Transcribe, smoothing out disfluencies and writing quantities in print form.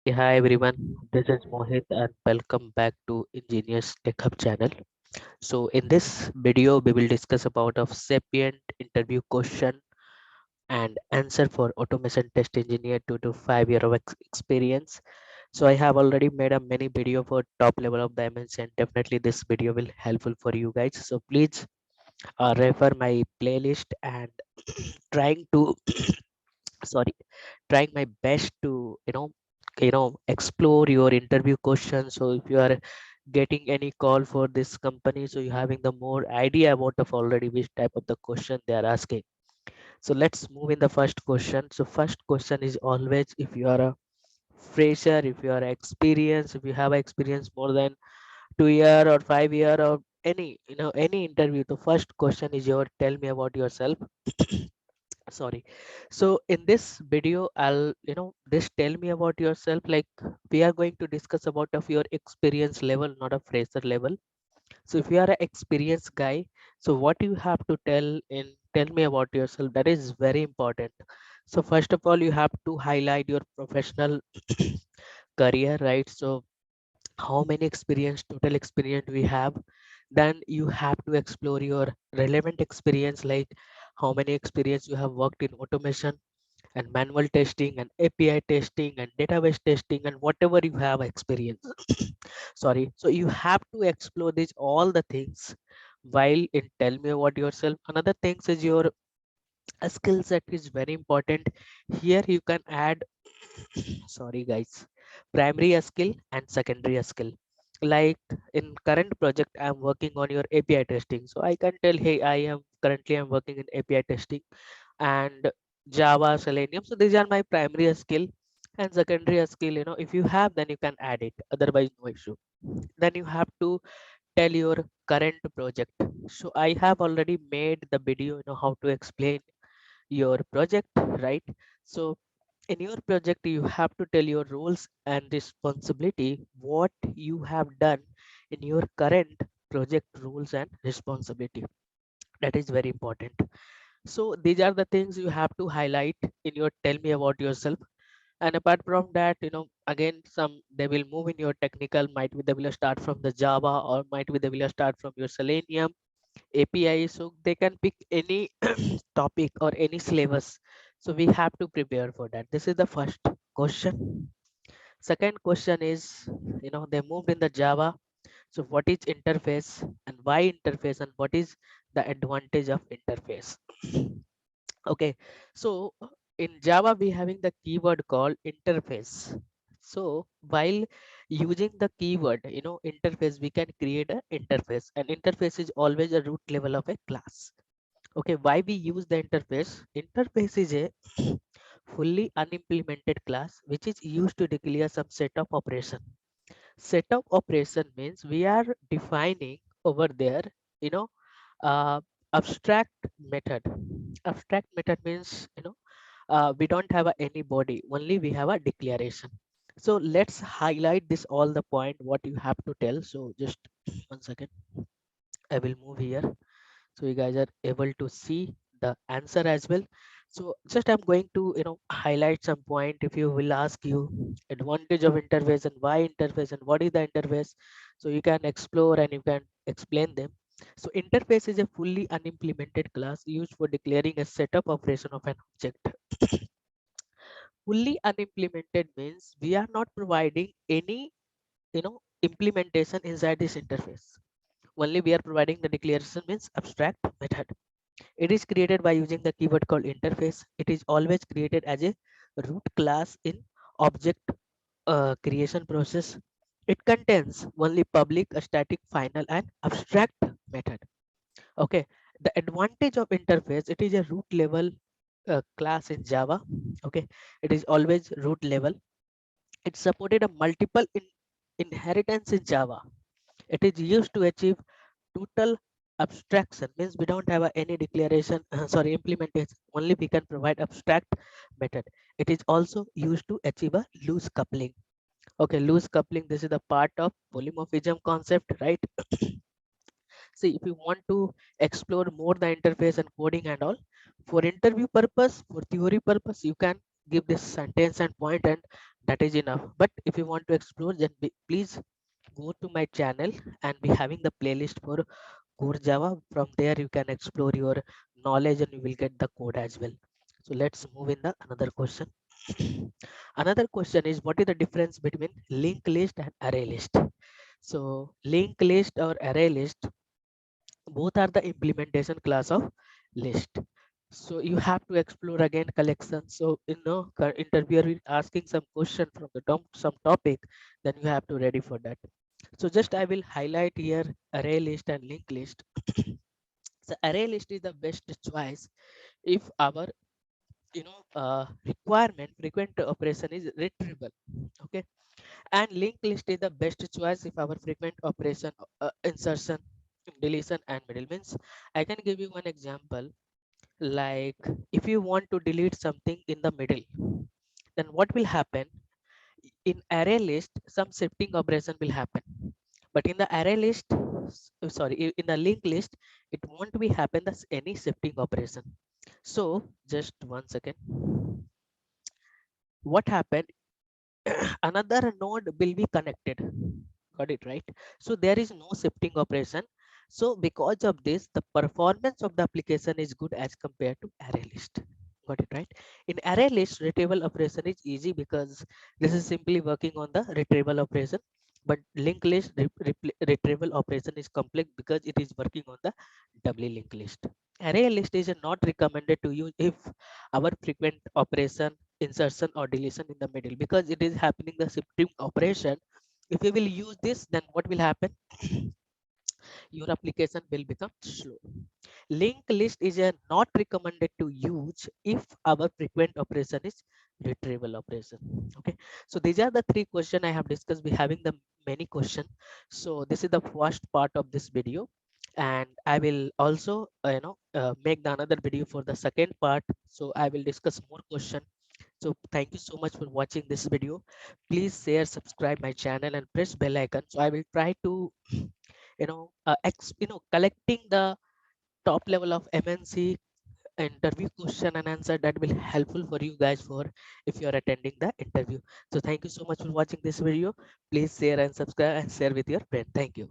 Hi everyone, this is Mohit and welcome back to Engineers Tech Hub channel. So in this video, we will discuss about of Sapient interview question and answer for automation test engineer 2 to 5 year of experience. So I have already made a many video for top level of dimension. Definitely this video will helpful for you guys. So please refer my playlist and trying to sorry trying my best to explore your interview questions. So if you are getting any call for this company, so you having the more idea about of already which type of the question they are asking. So let's move in the first question. So first question is always, if you are a fresher, if you are experienced, if you have experience more than 2 year or 5 year or any interview, the first question is your tell me about yourself. Sorry. So in this video, I'll just tell me about yourself. Like, we are going to discuss about of your experience level, not a fresher level. So if you are an experienced guy, so what you have to tell me about yourself, that is very important. So first of all, you have to highlight your professional career, right? So how many experience, total experience we have. Then you have to explore your relevant experience, like how many experience you have worked in automation and manual testing and API testing and database testing and whatever you have experience. Sorry. So you have to explore these all the things while in tell me about yourself. Another things is your skill set is very important. Here you can add sorry guys, primary skill and secondary skill. Like in current project, I'm working on your API testing, so I can tell, hey, I'm working in API testing and Java, Selenium. So these are my primary skill. And secondary skill, if you have, then you can add it, otherwise no issue. Then you have to tell your current project. So I have already made the video, how to explain your project, right? So in your project, you have to tell your roles and responsibility, what you have done in your current project roles and responsibility. That is very important. So these are the things you have to highlight in your tell me about yourself. And apart from that, again, some they will move in your technical, might be they will start from the Java, or might be they will start from your Selenium API. So they can pick any topic or any syllabus. So we have to prepare for that. This is the first question. Second question is, they moved in the Java. So what is interface and why interface, and what is the advantage of interface? Okay, so in Java we having the keyword called interface. So while using the keyword, interface, we can create a interface, and interface is always a root level of a class. Okay, why we use the interface? Interface is a fully unimplemented class which is used to declare some set of operation. Set of operation means we are defining over there, you know uh, abstract method. Abstract method means, we don't have any body, only we have a declaration. So let's highlight this all the point what you have to tell. So just 1 second, I will move here so you guys are able to see the answer as well. So just I'm going to, highlight some point. If you will ask you advantage of interface and why interface and what is the interface, so you can explore and you can explain them. So interface is a fully unimplemented class used for declaring a setup operation of an object. Fully unimplemented means we are not providing any, implementation inside this interface. Only we are providing the declaration, means abstract method. It is created by using the keyword called interface. It is always created as a root class in object creation process. It contains only public, static, final, and abstract method. Okay. The advantage of interface, it is a root level class in Java. Okay. It is always root level. It supported a multiple inheritance in Java. It is used to achieve total abstraction, means we don't have any declaration, sorry, implementation, only we can provide abstract method. It is also used to achieve a loose coupling. Okay, loose coupling, this is the part of polymorphism concept, right? See, if you want to explore more the interface and coding and all, for interview purpose, for theory purpose, you can give this sentence and point, and That is enough. But if you want to explore, then please go to my channel and be having the playlist for core Java. From there you can explore your knowledge and you will get the code as well. So let's move in the another question. Another question is, what is the difference between linked list and array list? So linked list or array list, both are the implementation class of list. So you have to explore again collection. So interviewer is asking some question from the some topic, then you have to ready for that. So just I will highlight here array list and linked list. So array list is the best choice if our requirement frequent operation is retrievable. Okay, and linked list is the best choice if our frequent operation, insertion, deletion and middle means. I can give you one example. Like if you want to delete something in the middle, then what will happen? In array list some shifting operation will happen, but in the array list, sorry, in the linked list, it won't be happen as any shifting operation. So just one second. What happened? Another node will be connected. Got it right? So there is no shifting operation. So because of this, the performance of the application is good as compared to array list. Got it right? In array list, retrieval operation is easy because this is simply working on the retrieval operation. But linked list retrieval operation is complex because it is working on the doubly linked list. Array list is not recommended to use if our frequent operation, insertion or deletion in the middle, because it is happening the shifting operation. If you will use this, then what will happen? Your application will become slow. Linked list is not recommended to use if our frequent operation is retrieval operation. Okay, so these are the three questions I have discussed. We having the many questions. So this is the first part of this video, and I will also make the another video for the second part. So I will discuss more question. So thank you so much for watching this video. Please share, subscribe my channel and press bell icon. So I will try to collecting the top level of MNC interview question and answer that will helpful for you guys for if you are attending the interview. So thank you so much for watching this video. Please share and subscribe and share with your friend. Thank you.